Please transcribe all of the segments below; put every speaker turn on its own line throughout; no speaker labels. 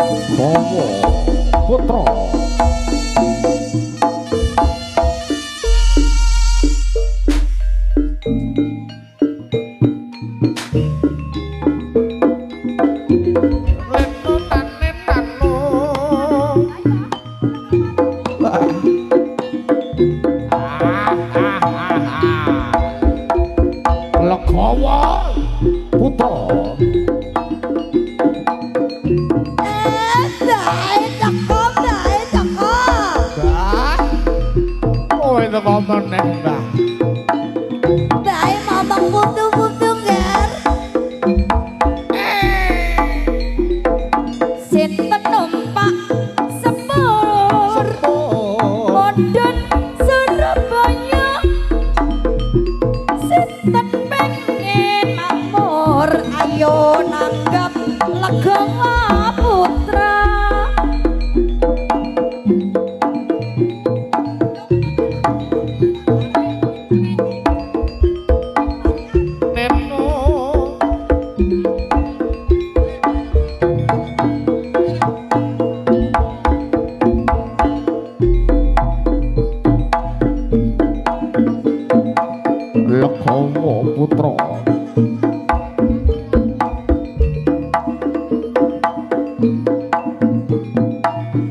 Kowo Putra. Ngomong nek Mbah.
Bae ngomong putu-putu nger. Sin penumpak sepur. Modon Surabaya. Sinten pengen makmur ayo nanggap Legawa Putra.
Legawa Putra.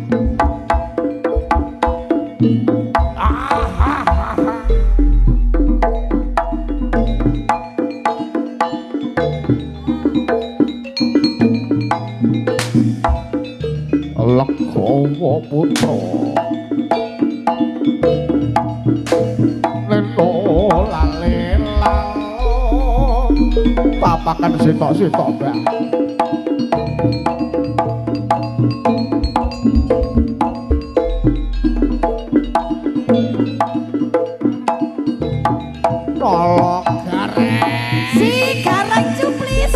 Legawa Putra. Papakan sitok-sitok Mbak. Tolong gareng.
Si gareng cuplis.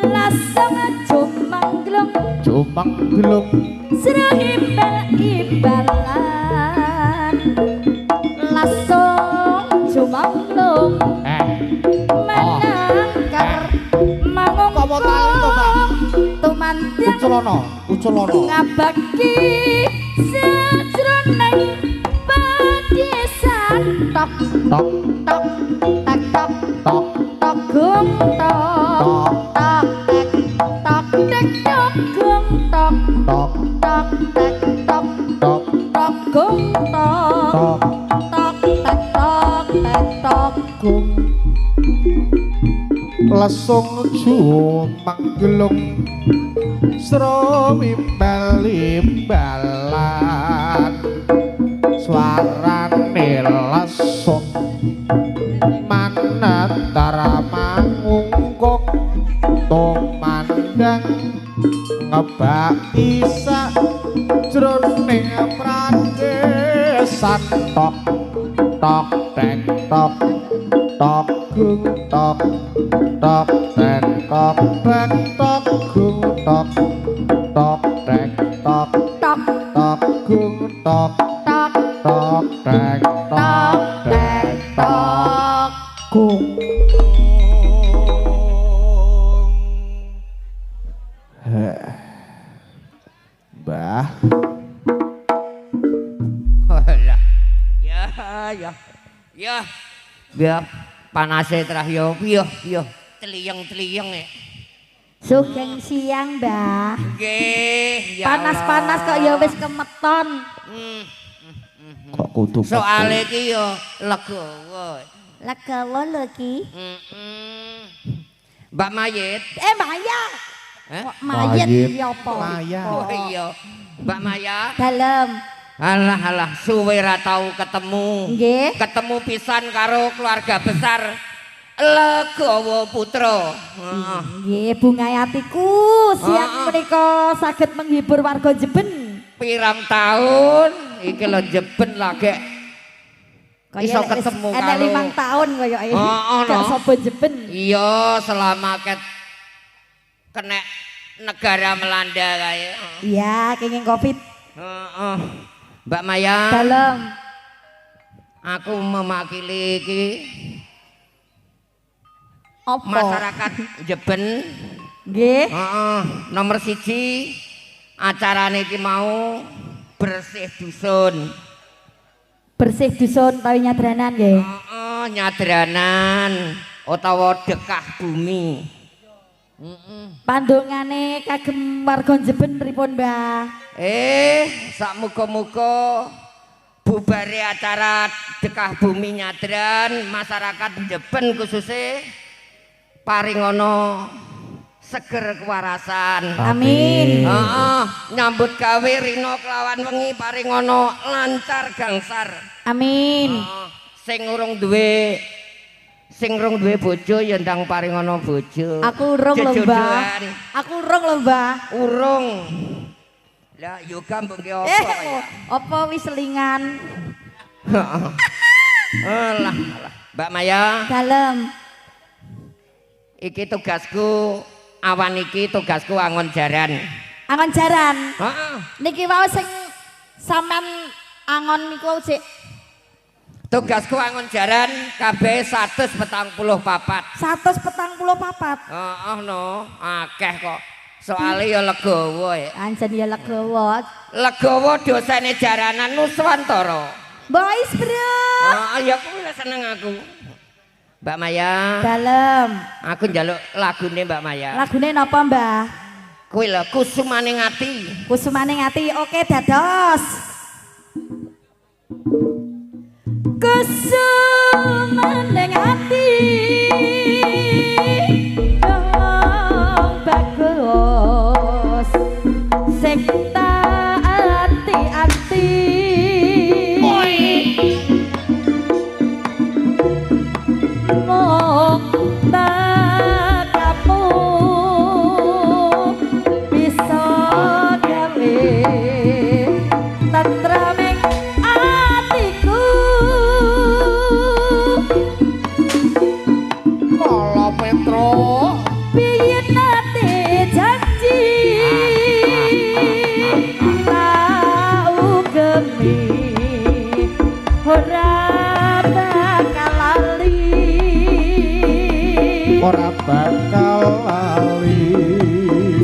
Lasang jumangglung.
Jumangglung.
Serah imbal-imbalan. Lasang jumangglung.
Uculana
ngabaki sajroning padesan tok
tok
tok tak tok
tok
tok gum tok tok tok tek tok gum tok
tok
tok tek tok
tok
tok gum tok tok tek tok tek tok gum
lesung jumangglung srawi bal-imbalan swarane lesung manantara mangungkung tumandang ngebak isa jroning pradesan tok tok tek tok tok gung tok tok tek tok tek tok gung tok tok tek tok
tok
tok gung tok
tok
tok tek tok tek tok
gung.
Mbah.
Ya. Biar panase terah yo tliyeng-tliyeng e.
Sugeng siang, Mbah.
Nggih, ya
Panas-panas kok ya wis kemeton.
Kok kudu
soale iki yo legawa.
Legawa lho ki.
Mbak Mayit.
Maya.
Hah?
Mayit ya apa?
Maya.
Oh iya. Mbak Maya.
Dalem.
Alah suwe ra tau ketemu.
Nggih.
Ketemu pisan karo keluarga besar Legawa Putra.
Nggih, Bungayatiku siang menika saged menghibur warga Jeben.
Pirang tahun iki lho Jeben lagi iso ketemu karo.
Enek 5 tahun koyoke. Gak sapa Jeben.
Iya, selama kena negara melanda kae.
Iya, kenging Covid.
Heeh. Mbak Maya.
Dalem.
Aku mewakili iki
Apa?
masyarakat Jeben
Nggih.
Heeh, nomor 1 acarane iki mau bersih dusun.
Bersih dusun utawi nyadranan nggih.
Heeh, nyadranan utawa dekah bumi.
Pandongane kagem warga Jeben pripun, Mbah?
Sak muga-muga bubare acara dekah bumi nyadran masyarakat Jeben khususnya paringono seger kewarasan.
Amin.
Heeh, nyambut gawe rino kelawan wengi paringono lancar gangsar.
Amin.
Sing urung duwe bojo ya ndang paringono bojo.
Aku urung lho, Mbah. Aku urung lho, Mbah.
Urung. Lah yoga mbok ki apa kaya?
Apa wis selingan?
Alah, Mbak Maya.
Dalem.
Iki tugasku, awan iki tugasku angon jaran.
Angon jaran.
Heeh.
Niki wae sing sampean angon niku sik
Tugasku angon jaran kabeh 144.
144.
Heeh no, akeh kok. Soale ya legawa ya.
Anjen ya legawa.
Legawa dosane jaranan Nuswantara.
Boys, Bro.
Ya kuwi seneng aku. Mbak Maya.
Dalem.
Aku njaluk lagune Mbak Maya.
Lagune napa, Mbah?
Kuwi lho Kusumane Ngati.
Kusumane Ngati. Oke, dados. Kusumane Ngati. Dong bagus. Sing tak ati-ati. Mong tak kamu bisa gawe tentraming atiku.
Kala Petro
Biyen nate janji tau gemi ora bakal lali.
ora bakal lali.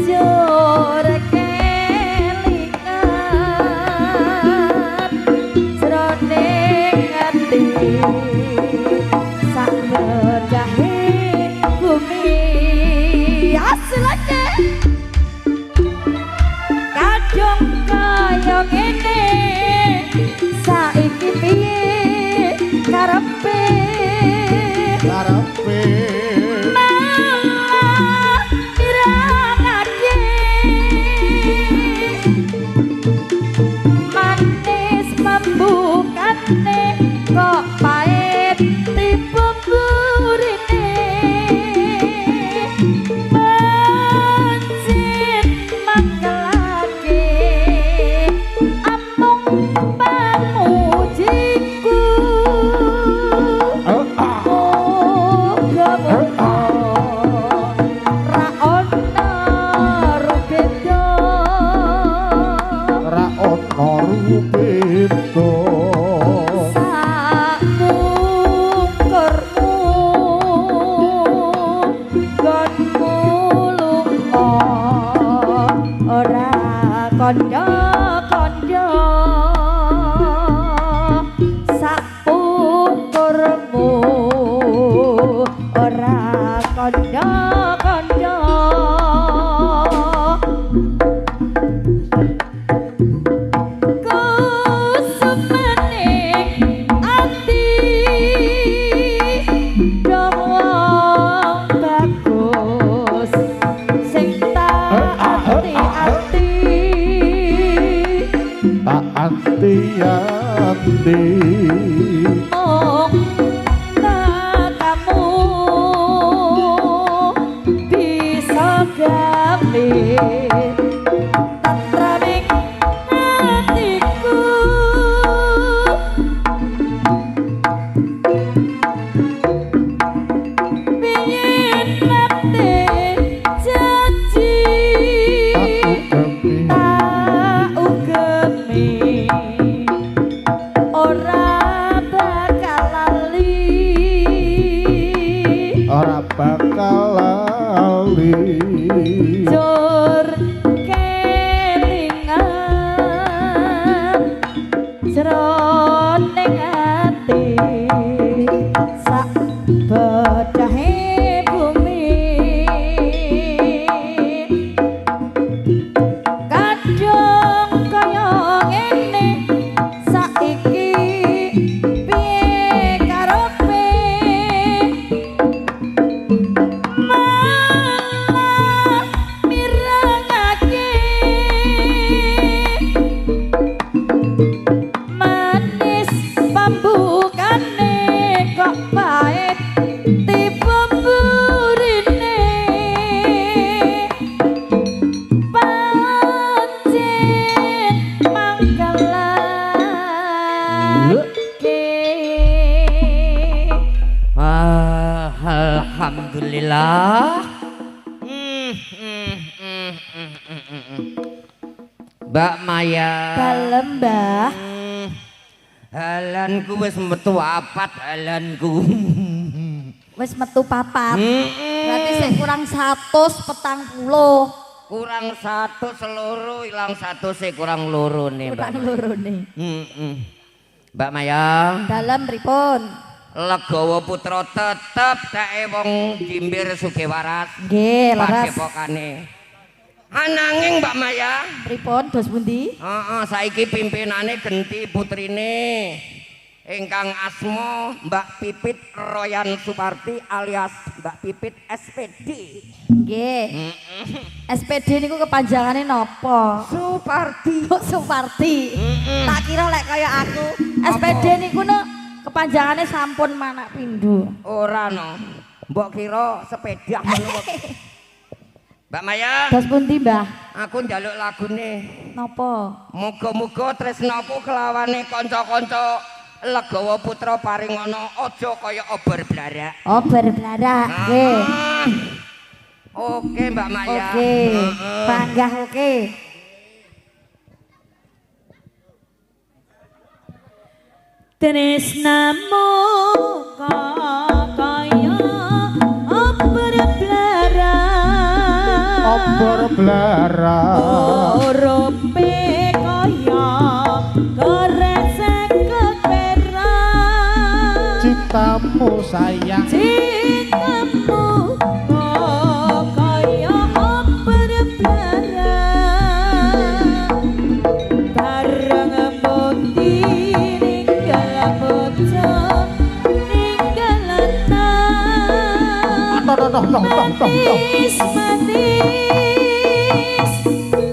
Jor kelingan jroning ati sak ngedahe bumi. Asilake kadung kaya ngene saiki piye karepe
Karepe
malah mirangake manis membukane kok pahit tipe burine mencit mangkelake amung pamujiku. Moga-moga ra ono rubeda
ra ono rupeda.
sakungkurmu gonmu lunga ora kandha-kandha. Sakungkurmu ora kandha-kandha. Kusumane ati dong wong bagus sing tak ati-ati.
Tak anti-anti.
Mong kamu bisa gawe tentraming hatiku. Biyen nate janji
Tak ugemi.
tak ugemi ora bakal lali.
Ora bakal lali.
Lah. Mbak Maya.
Dalem, Mbah.
Halanku wis metu apat halanku.
Wis metu papat. Berarti sik kurang 140.
Kurang 1 seluruh ilang 1 sih kurang loro nih Mbak.
Kurang loro nih.
Mbak Maya.
Dalem pripun?
Legawa Putra tetep kae wong Jimbir Sugiwaras.
Nggih, leres.
Padepokane. Ananging Mbak Maya,
Pripun dos pundi?
Saiki pimpinane genti putrine ingkang asma Mbak Pipit Royan Suparti alias Mbak Pipit SPD.
Nggih. SPD niku kepanjangane napa?
Suparti.
Kok Suparti? Tak kira lek kaya aku. SPD niku no kepanjangane sampun manak pindho.
Ora no. Mbok kira sepeda ngono. Mbak Maya.
Dos pundi, Mbah?
Aku njaluk lagune.
Napa?
Muga-muga tresnaku kelawane kanca-kanca Legawa Putra paringana aja kaya obor blarak.
Obor blarak. Nggih.
Oke, Mbak Maya.
Oke. Panggah oke.
Tresnamu kaya obor blarak.
Obor blarak.
Orope kaya goresek keperak.
Cintamu sayang.
Cintamu kaya obor blarak. Bareng putih ninggal bocah ninggal anak. Manis manis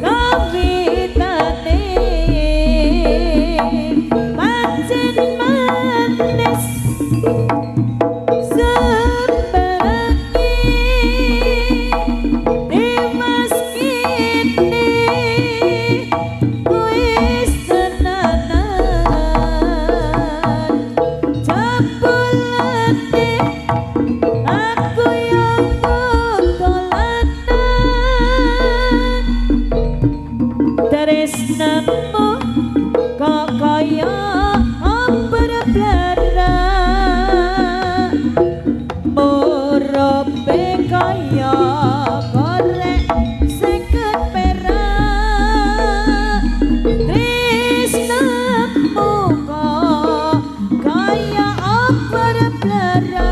kawitane pancen manis sebengi dimas kini wis tenanan jebulane aku yang dolanan tresnamu kok kaya obor blarak murope kaya korek seket perak tresnamu kok kaya obor blarak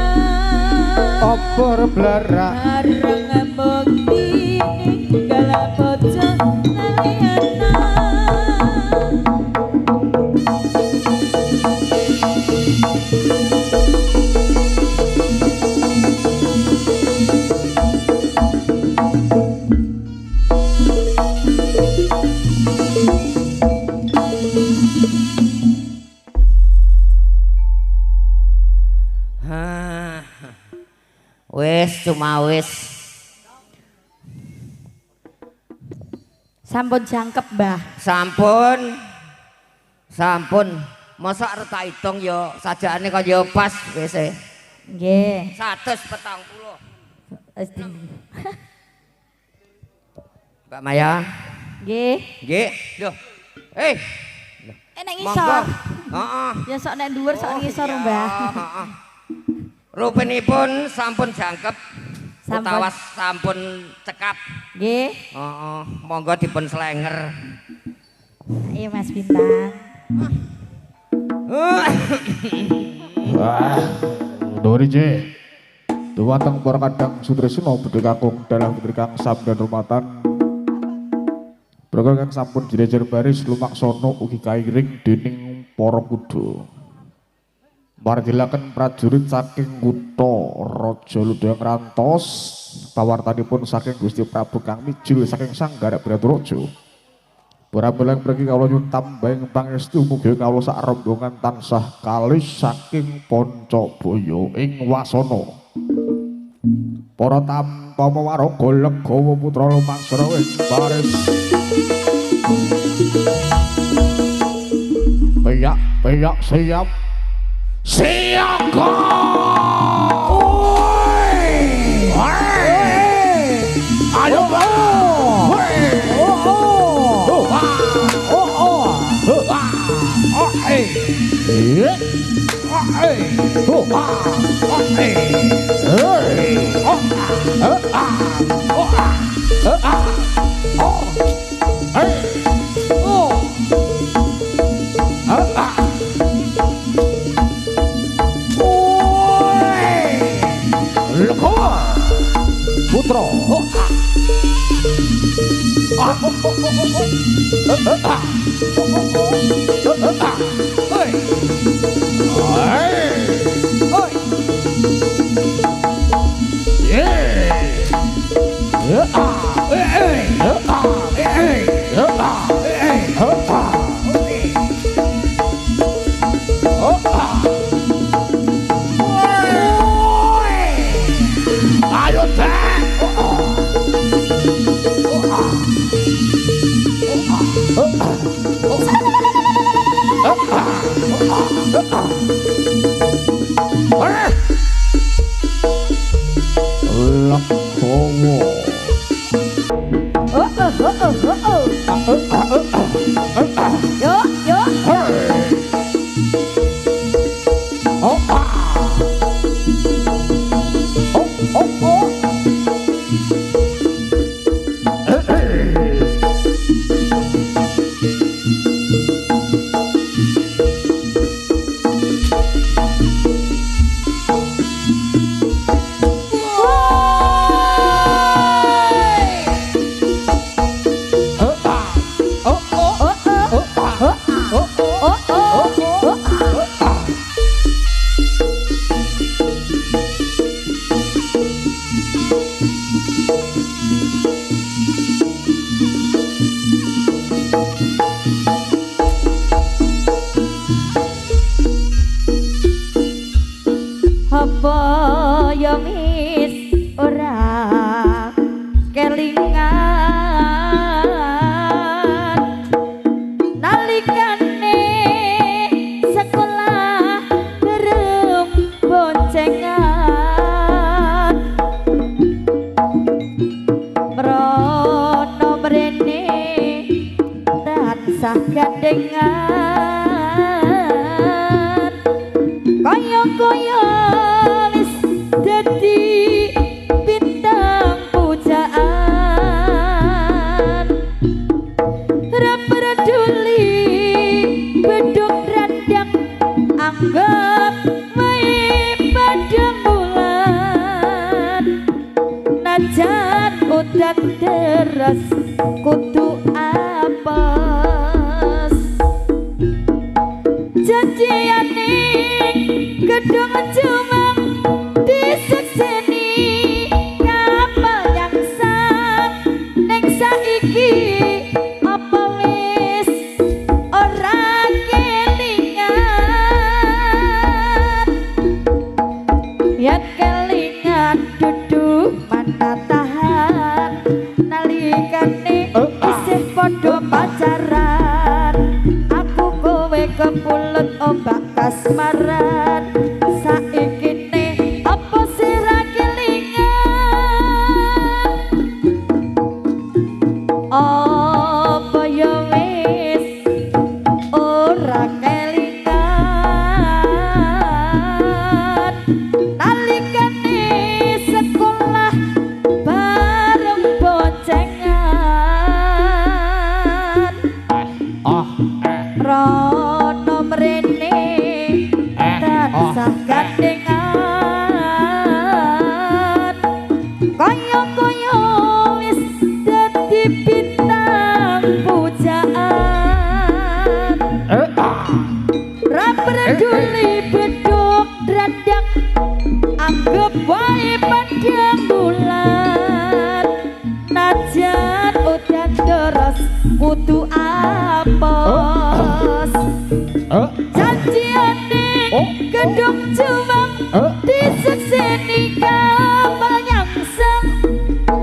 Obor blarak.
bareng bukti ninggal bocah laliana.
Wis cuma wis.
Sampun jangkep, Mbah.
Sampun. Sampun. Masa arep tak hitung ya sajane kaya pas wis e.
Nggih.
140.
Wis di.
Mbak Maya.
Nggih.
Nggih. Loh.
Nek
Monggo.
ngisor.
Heeh.
Ya sok nek dhuwur sok ngisor,
iya,
Mbah.
heeh. Rupenipun sampun jangkep
Sampun.
utawas sampun cekap.
Nggih.
Heeh, monggo dipun slenger.
Iya Mas Bintang.
Wah, Dori J. Dumateng para kadang Sutrisno bedhe kakung dalah putri kang sabdan rumatan. Program kang sampun jejer baris lumaksana ugi kairing dening para kuda. Margilaken prajurit saking kutha Raja Ludaya ngrantos pawartanipun saking Gusti Prabu kang mijil saking Sanggara Braturaja. Para belang pergi kawula nyuwun tambahing pangestu mugi kawula sak rombongan tansah kalih saking Pancabaya ing wasana. Para tampama waraga Legawa Putra lumangsana ing baris. Peyak siap. Siaga! Oi! Putra. Ayo
apa ya mis ora kelingan nalikane sekolah berem boncengan mrono mrene tansah gandengan kaya-kaya anggap wae pada bulan najan udan deras kudu apes janjiane gedung cuma disekseni kapal yang sang neng saiki apa wis ora yen kelingan dudu mana tahan nalikane isih padha pacaran aku kowe kepulet ombak kasmaran saiki ne apa sira kelingan apa ya wis ora rono mrene tansah gandengan kaya-kaya wis dadi bintang pujaan ra peduli beduk drandang anggap wae pandang bulan najan udan deras kudu apes janjiane gedung juang disekseni kapal nyangsang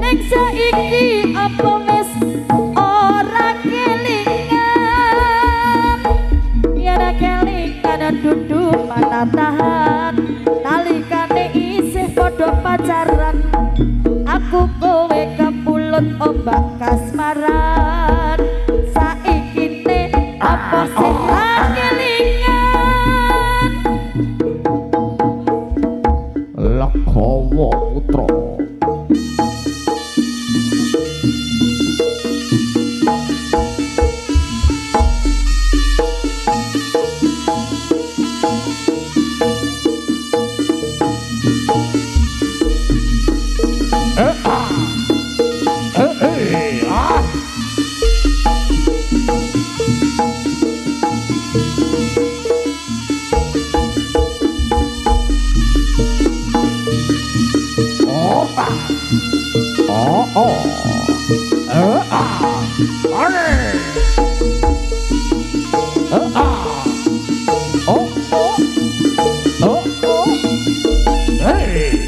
ning saiki apa wis ora kelingan yen kelingan dudu mana tahan nalikane isih padha pacaran aku kowe kepulut ombak kasmaran saiki ne apa sih kelingan
oh are oh hey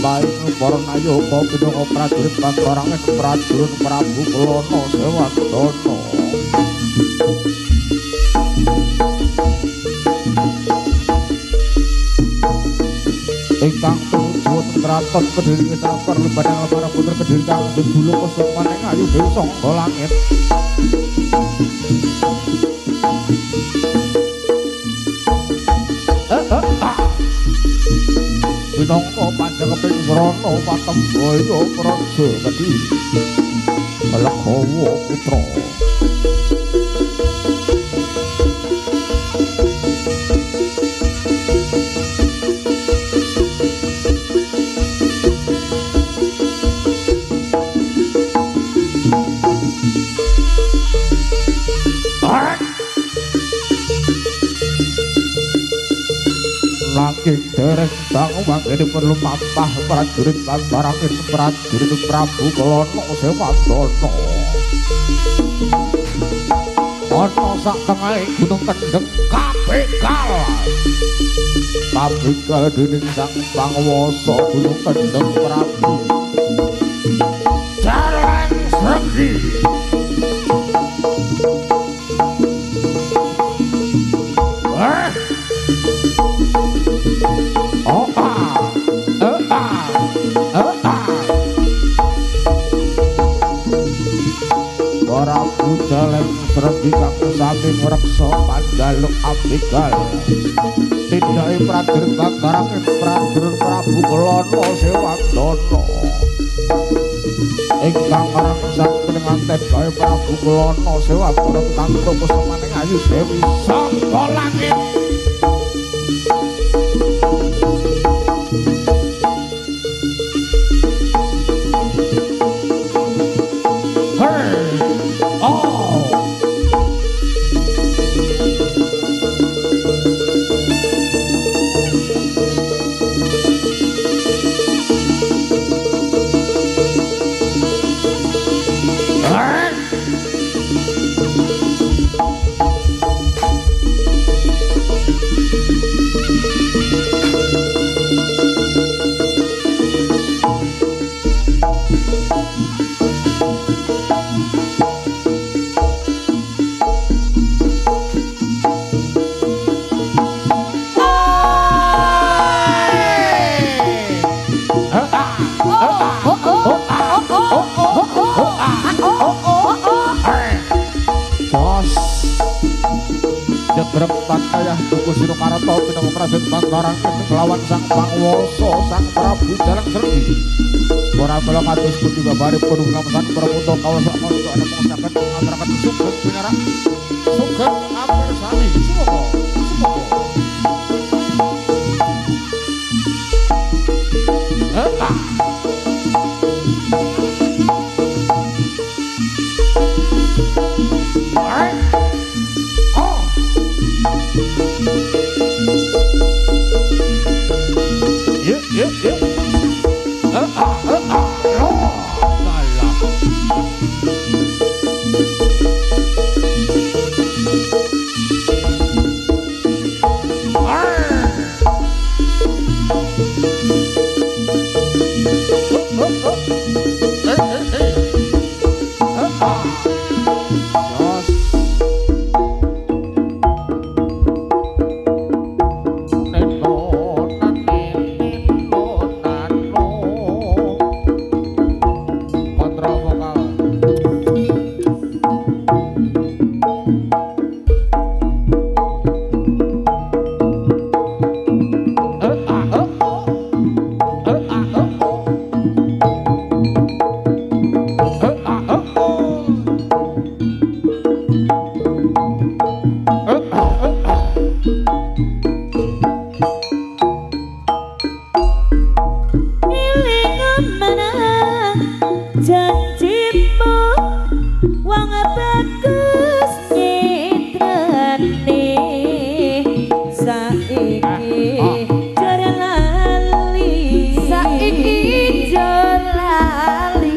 Baik Warnayaka pinangka prajurit Pangkarangan prajurit Prabu Kelana Sewardana ingkang tumuju wonten kraton Kediri Ketapar Lebadan para putra Kediri kang dulu kesumaning ayu dewi sangga langit Pinangka Panjangkeping Srana Patembaya Praja Kediri Legawa Putra Nanging dereng bangun mangkene perlu pampah prajurit lan barangin prajurit Prabu Kelana Sewardana. Ana sak tengahing gunung kendheng kabegal. Kabegal dening sang panguwasa gunung kendheng Prabu Jaleng Sregi. Prabu Jaleng Sregi kang sami ngreksa Pandhaluk Abigal tindake prajurit Pangkarangan prajurit Prabu Kelana Sewardana ingkang ngrangsang penganten gawe Prabu Kelana Sewardana kang kesemaning ayu dewi sangga langit Jegrempat kayah tuku sira karata pinangka prajurit Pangkarangan kelawan sang panguwasa sang Prabu Jaleng Sregi. Ora kala kados pundi babare pun ngamesan pramuta kawasa kanca ana pengucapan ngaturaken sugeng pinarak sugeng apirsani sumangga
jare lali
saiki jolali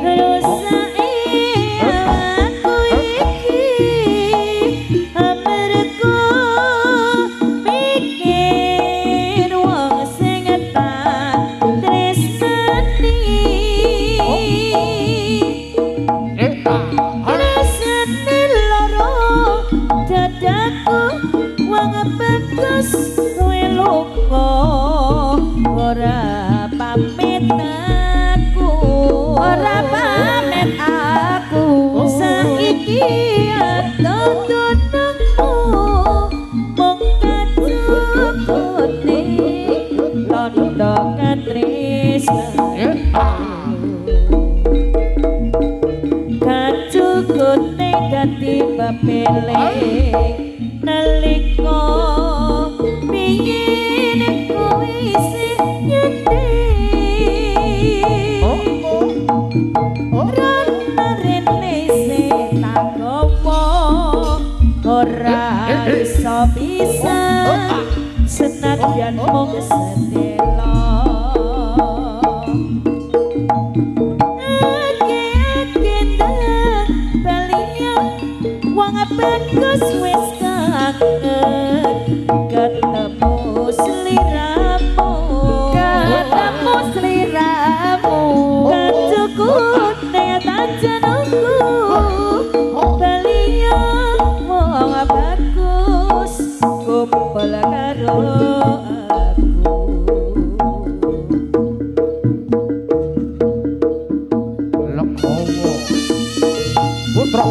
terus aku iki amarku mikir wong sing tak tresnani tresnani loro dadaku wong bagus kowe lupa ora pamit aku
ora pamit aku
saiki aku tunengmu mung kacukune londo katresnane kacukune dadi bapelek nalika biyen kowe isih nyendhek rene rene tak gowo ora iso bisa senadyan mung sedelo bagus wis kangen ketemu sliramu kacukune tak jenengku baliya wong bagus kumpul karo
Lekowo putra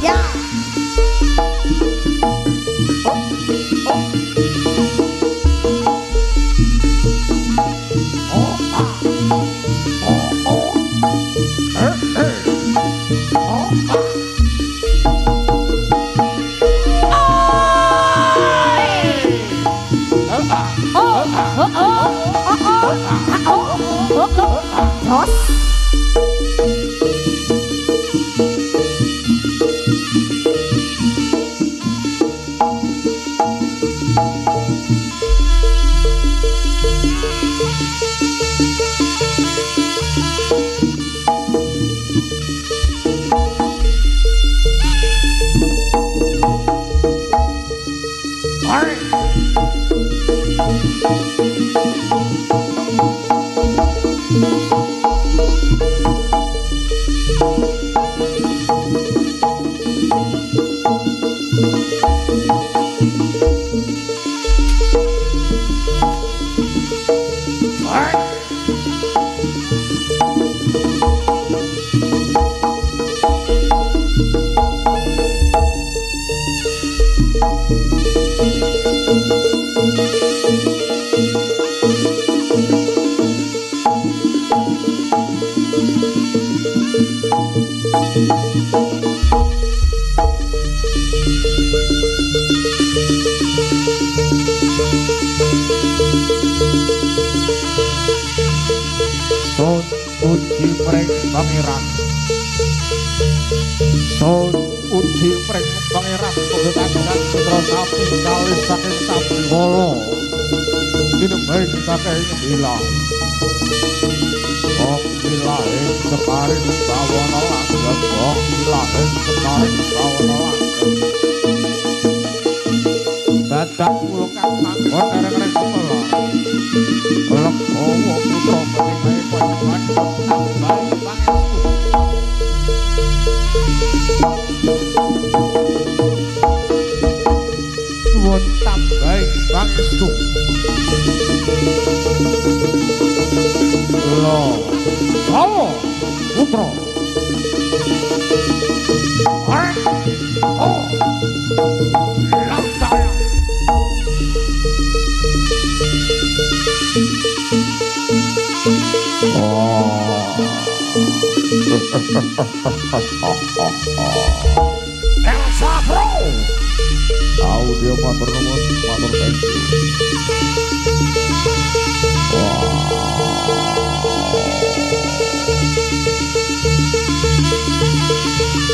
ya
Sun uji pring pangeran Sun uji pring pangeran kebetulan putra sapi kali saking sapi wolo dinembahi saking bilang Bok bilahin separing bawana langgeng Bok bilahin separing bawana langgeng dadak kula kang manggon areng-areng kepala Lekowo putra peningai panjenengan tambahi pangestu suwun tambahi pangestu Lekowo putra Laksaya Elsa bro tahu dia matur nuwun matur thank you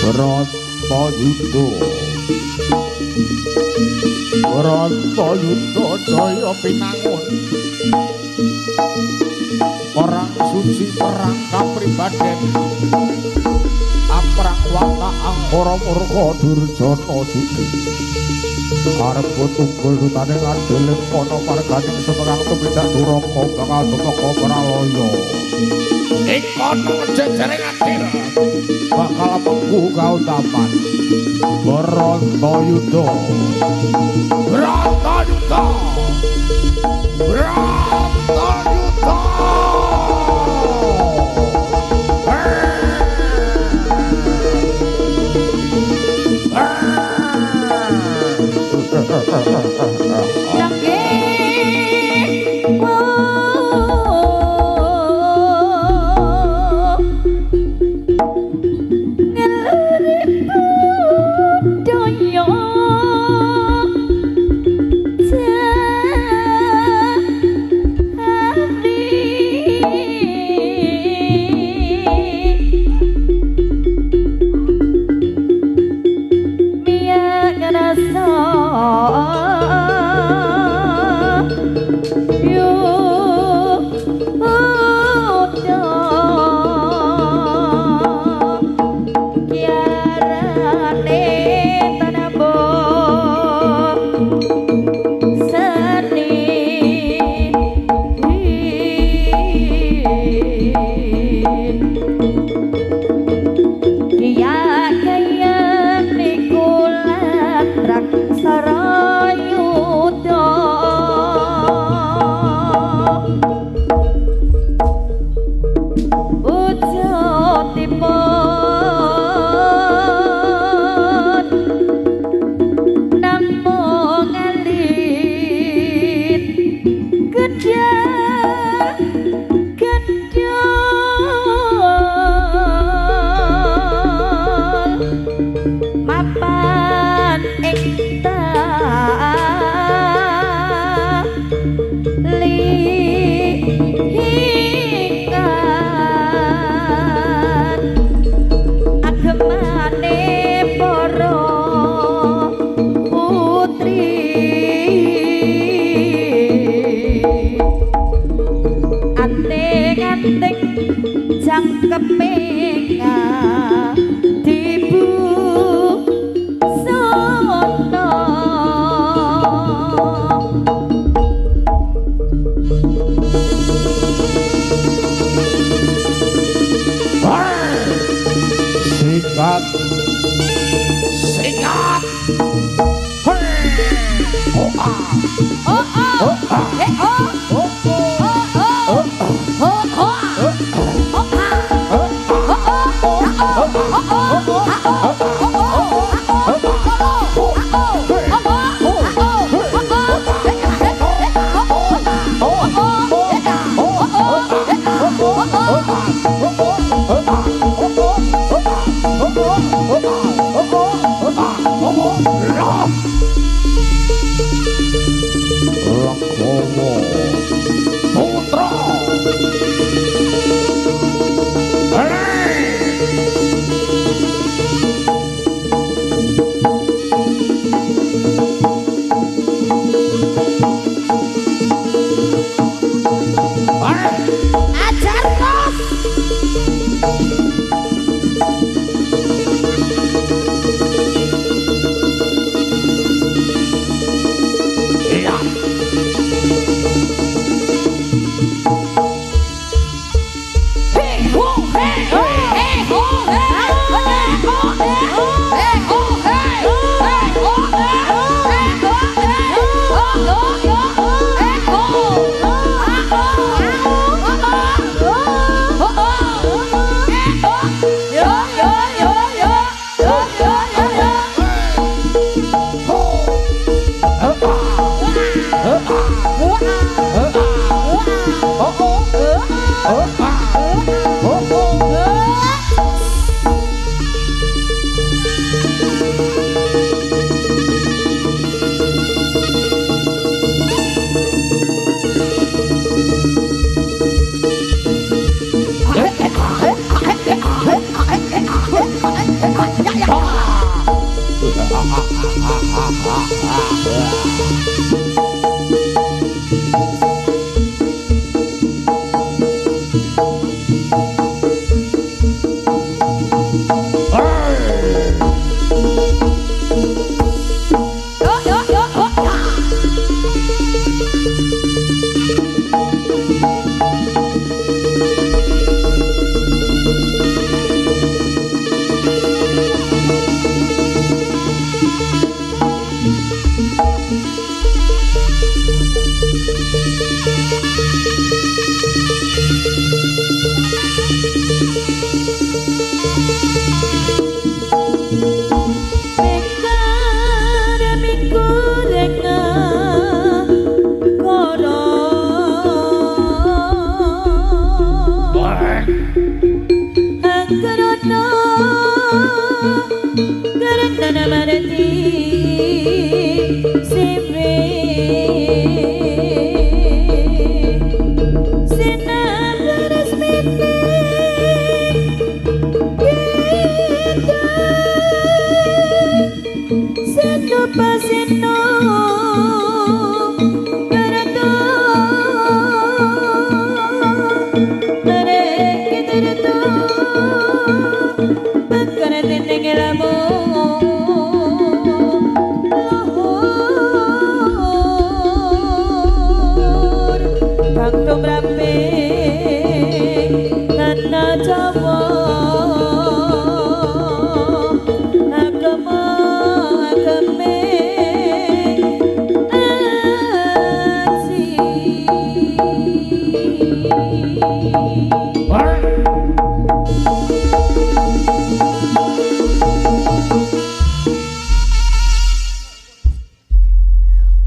berat Brantayuda Brantayuda jaya pinangun perang suci perang kapribaden aprang wata angkara murka durjana suci arep tunggul dutane ngadeling ana marganing semerang tumindak duraka bakal tumeka pralaya ing kono jejering adil bakal mengku kautaman Brantayuda Brantayuda Brantayuda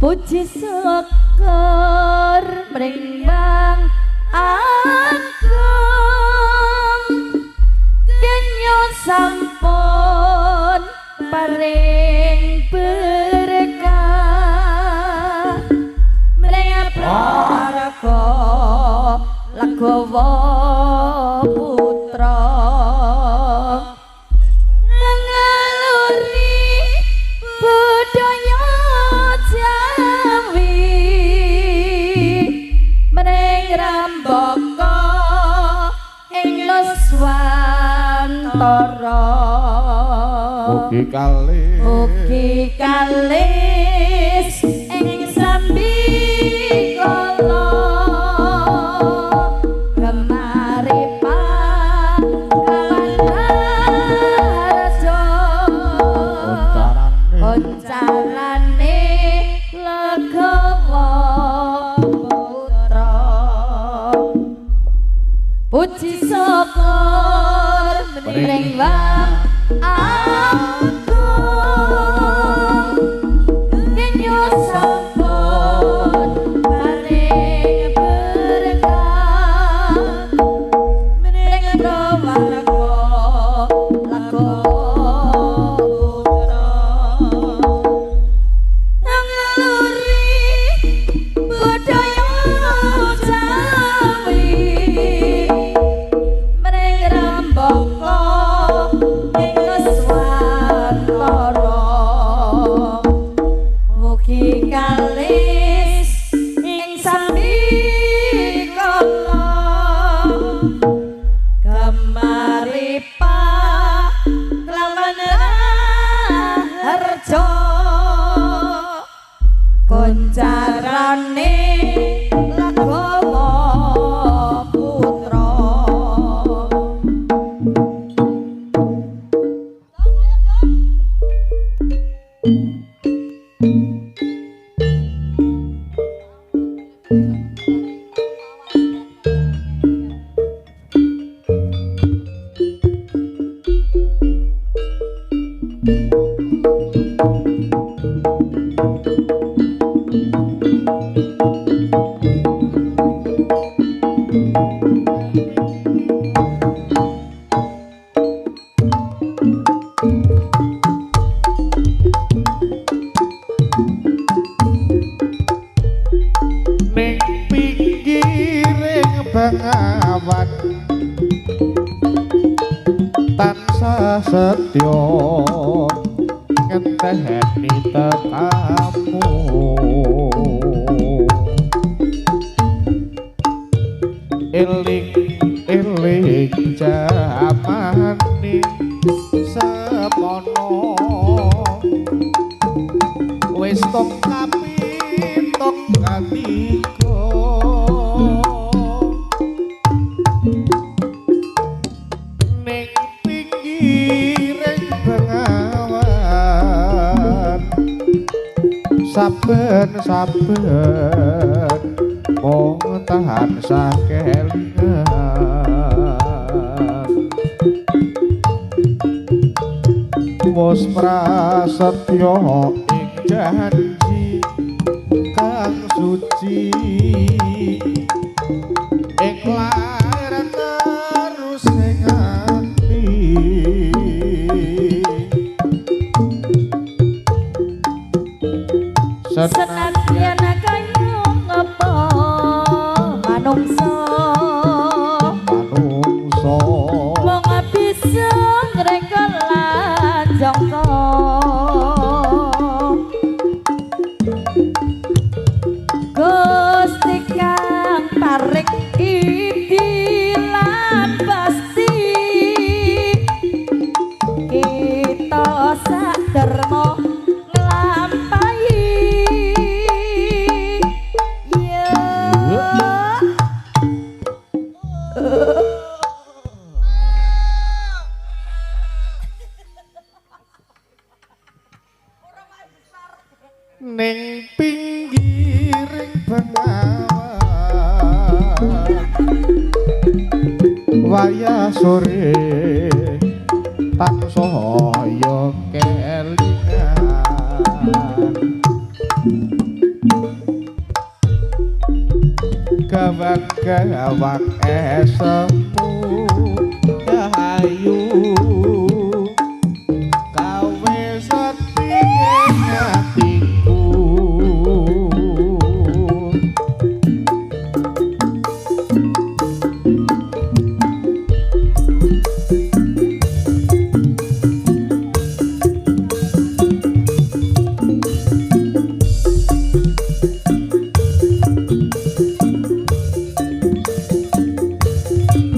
Puji syukur mrimbang agung kenyo sampun paring berkah mring praga Lagawa putra ngaluri budaya Rambaka ing Nuswantara ugi kalis ing Sambikala gemaripa kawanarja oncarane Lagawa puji syukur mring wang agung kenyo sampun paring berkah mring prawarga Lagawa putra ngaluri budaya Jawi mugi kalis ing Sambikala gemaripa kelawan harja koncarane Lagawa putra
ning pinggiring bengawan tansah setya ngenteni tekamu eling jamane semono wis tok kapitok katiga ning pinggiring bengawan saben-saben mung tahan sakelingan wis prasetya ing janji kang suci ing lair terus ing ati
senadyan kaya ngapa manungsa wong bisa ngrekel lanjangka Gusti kang paring idilan pasti kita saderma nglampahi ya
ning pinggiring bengawan wayah sore tansah ya kelingan gawak-gawak esemu dahayu kawe setinggi hatiku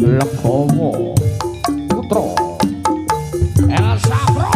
Lekowo Putra Elsa Bro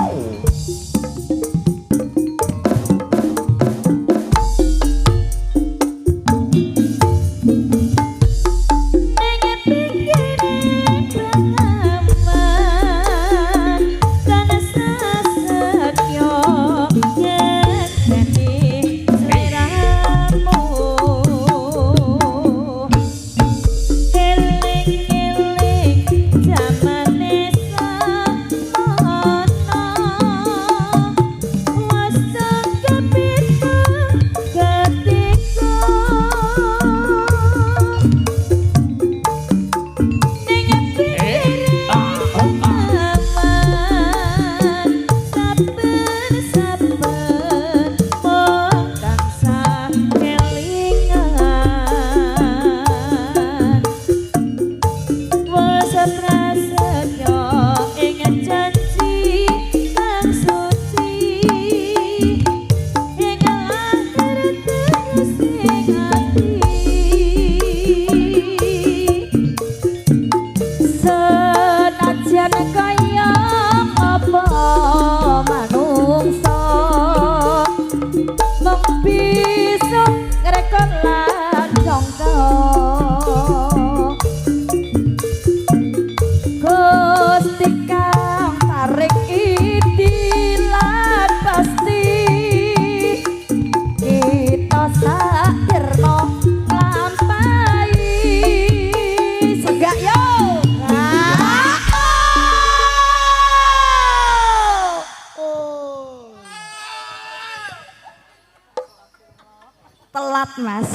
telat mas.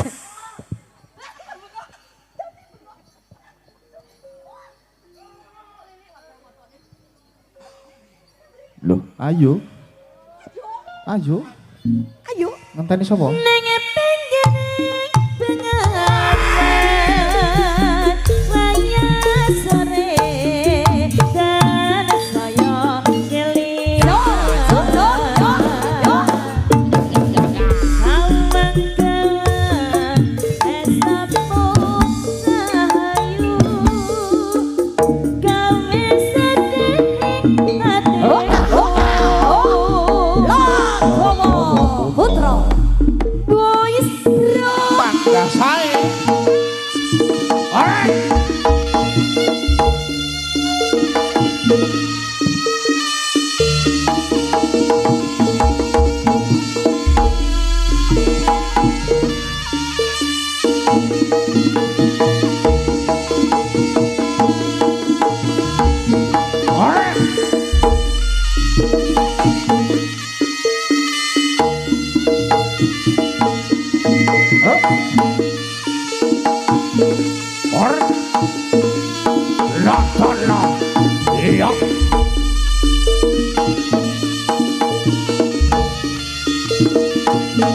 Loh, ayo. Ayo.
Ayo.
Ngenteni sapa?
Ning pinggir bengawan wayah sore dan saya kelingan
Ranggawa Putra Boys Bro
Mangga sae. Alright.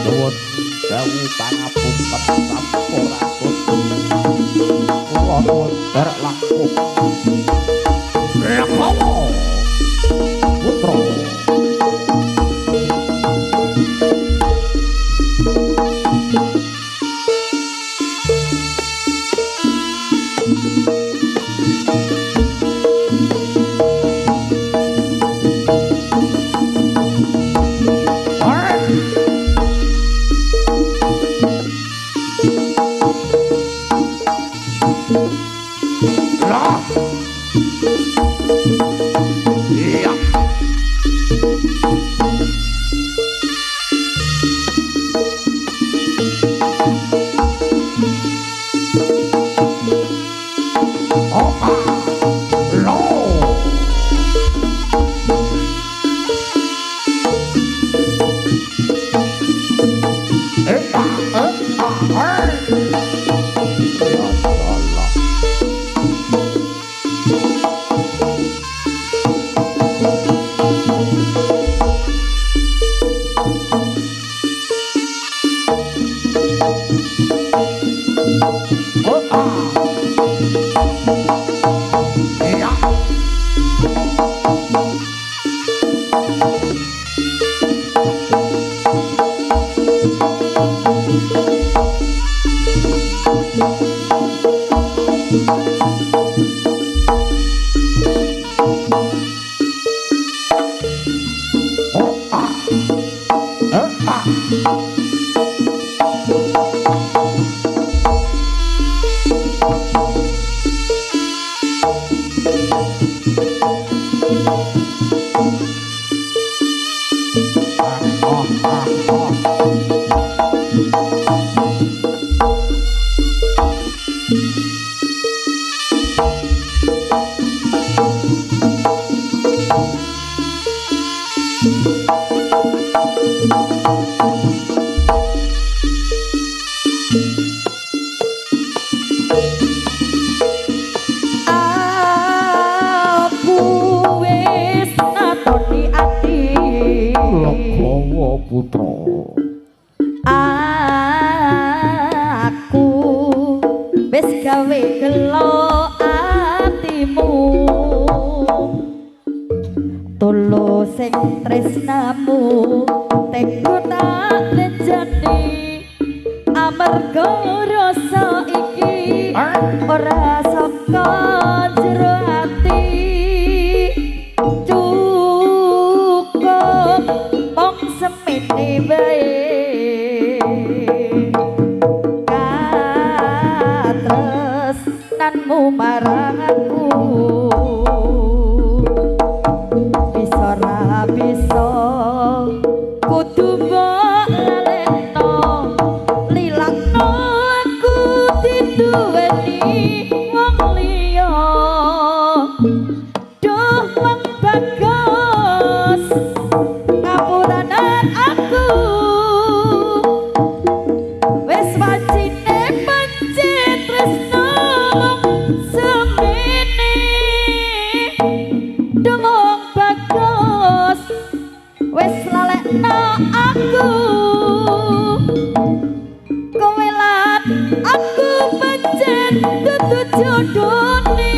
Nuwun sewu pangapunten sampurasun. Kula nuwun derek langkung. Ranggawa Putra. Putra.
Aku wis gawe gelo atimu tulus sing tresnamu teko tak lenjani amarga rasa iki ora saka jero ati cukup mong semene bae katresnanmu marang aku bisa ra bisa kudu mbok lalekno lilakno aku diduweni wong liya duh wong bagus ngapuranan aku wis wajine pancet tresno semene duh wong bagus wis lalekno aku kowe lan aku pancen dudu jodone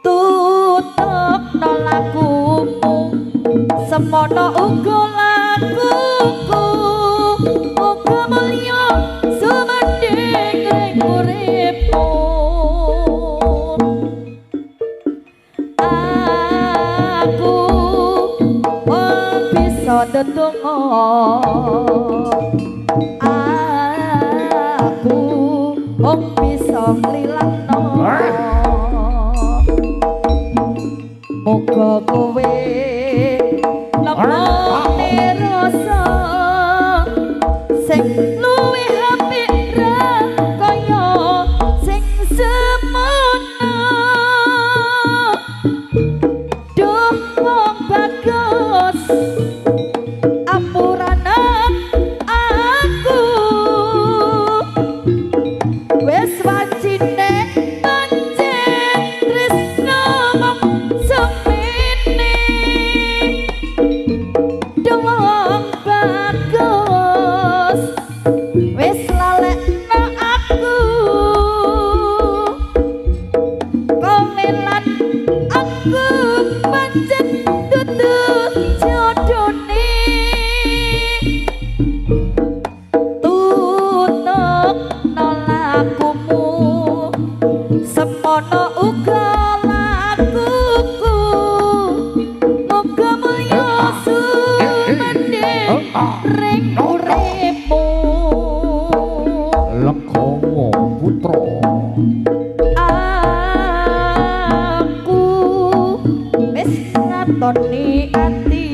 tutupno lakumu semono uga lakuku muga mulya sumandhing ring uripmu aku bisa ndedonga aku wong bisa nglilangno muga kowe nemoni rasa sing luwih apik ra kaya sing semono duh wong bagus apuranan aku wis wajine pancen tresno mong semene duh wong bagus wis lalekno aku komelan aku pancen dudu jodone tutuk nolakumu semono uga lakuku muga mulya sumendhe ring uripmu
Legawa Putra
aku wis ngatoni ati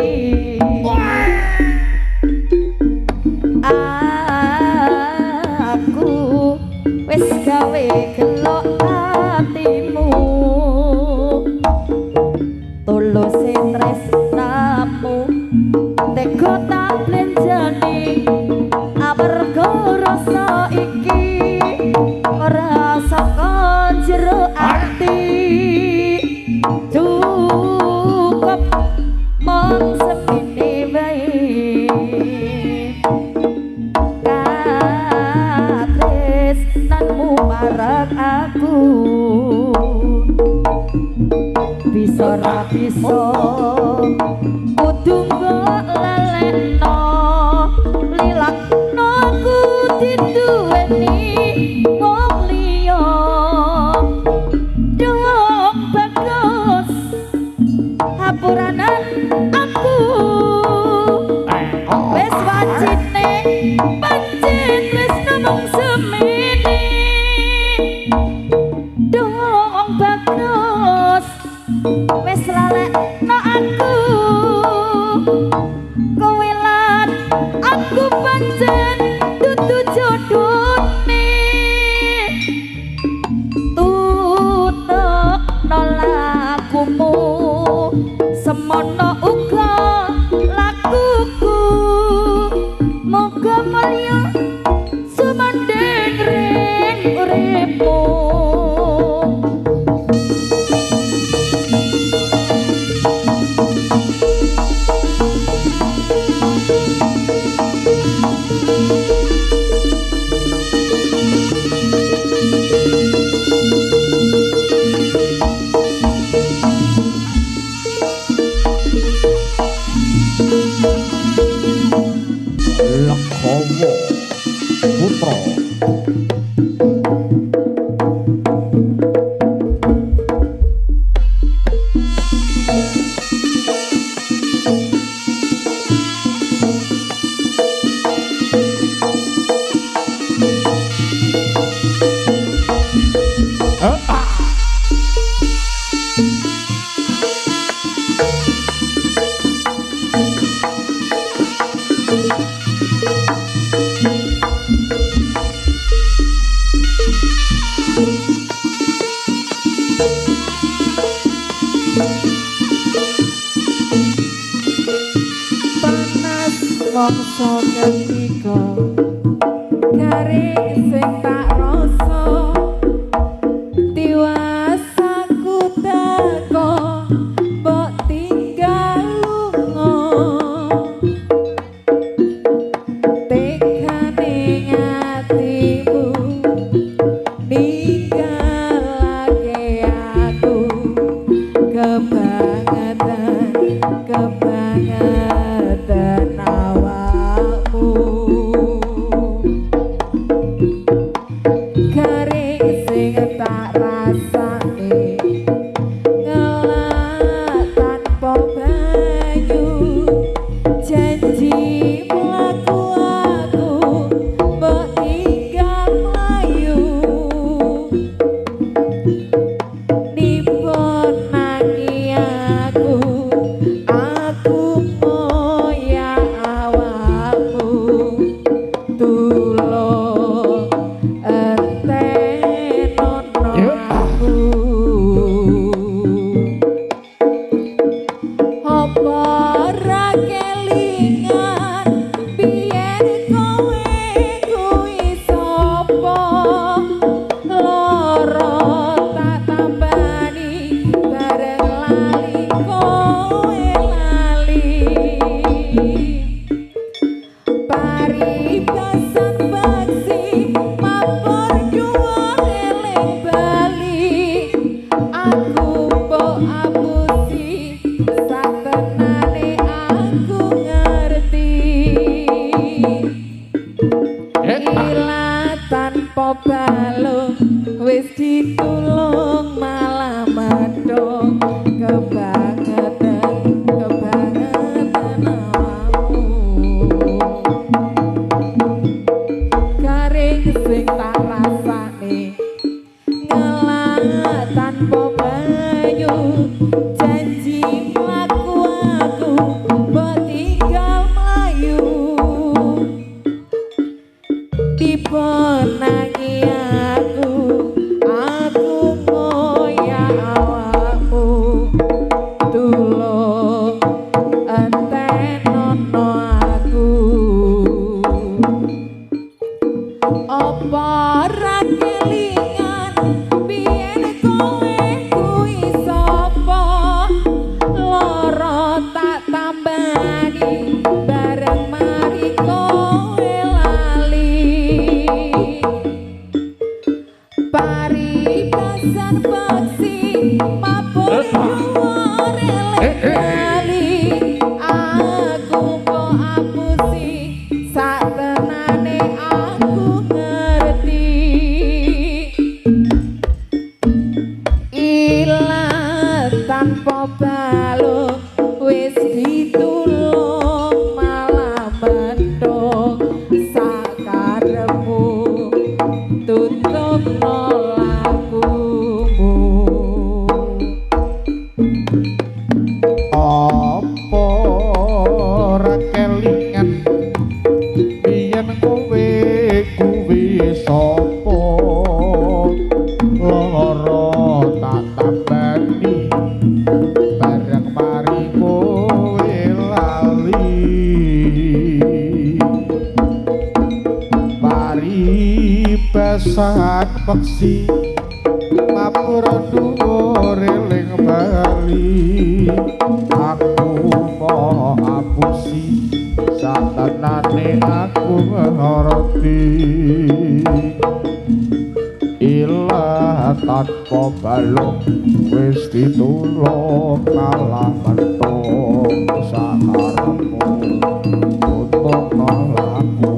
aku wis gawe gelok atimu tuluse tresnamu tega tak blenjani amarga rasa iki ora saka jero ati cukup mong sepine wae katresnanmu marang aku bisa ra bisa kudu mbok lalekno lilakno aku diduweni wong liya dong bagus apuranan aku wis wajine pancen tresno mung semene dong bagus wis lalekno aku kowe lan aku pancen dudu jodone tutuk nolakumu semono uga lakuku muga mulya sumandhing ring uripmu
Legawa Putra
panas mangsa ketika garing sing tak rasa tiwasaku teko mbok tinggal lunga tekane atimu ninggalake aku kebangetan kebangetan awakmu garing sing tak rasane ngelak tanpa banyu janji
Saat peksi mapura dhuwur eling bali aku mau apusi satenane aku ngerti ilah tanpa balung wis ditulung kalah mentung sakarepmu untuk nolaku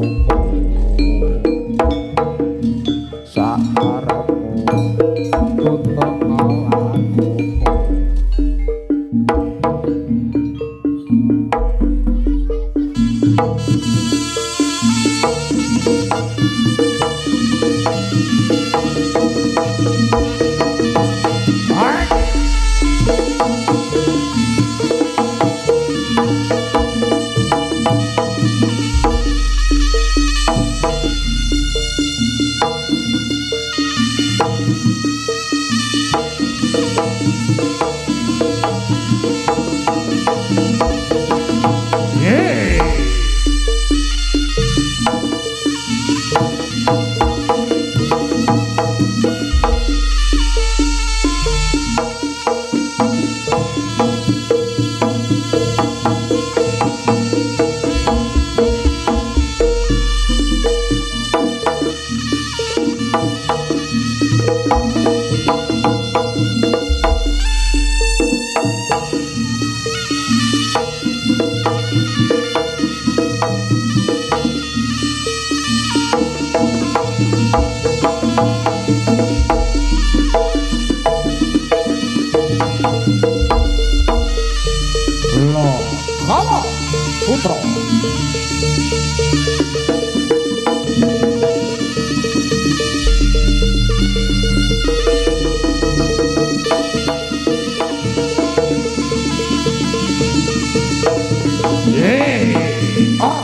Putra. Ah.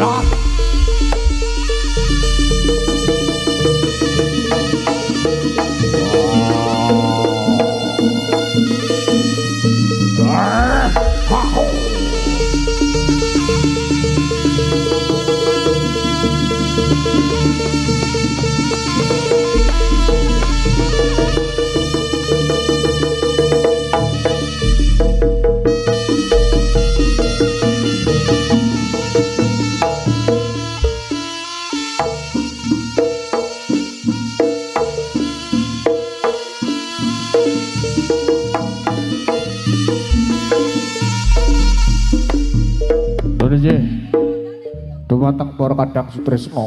Lah. Dumateng para Kadang Sutrisno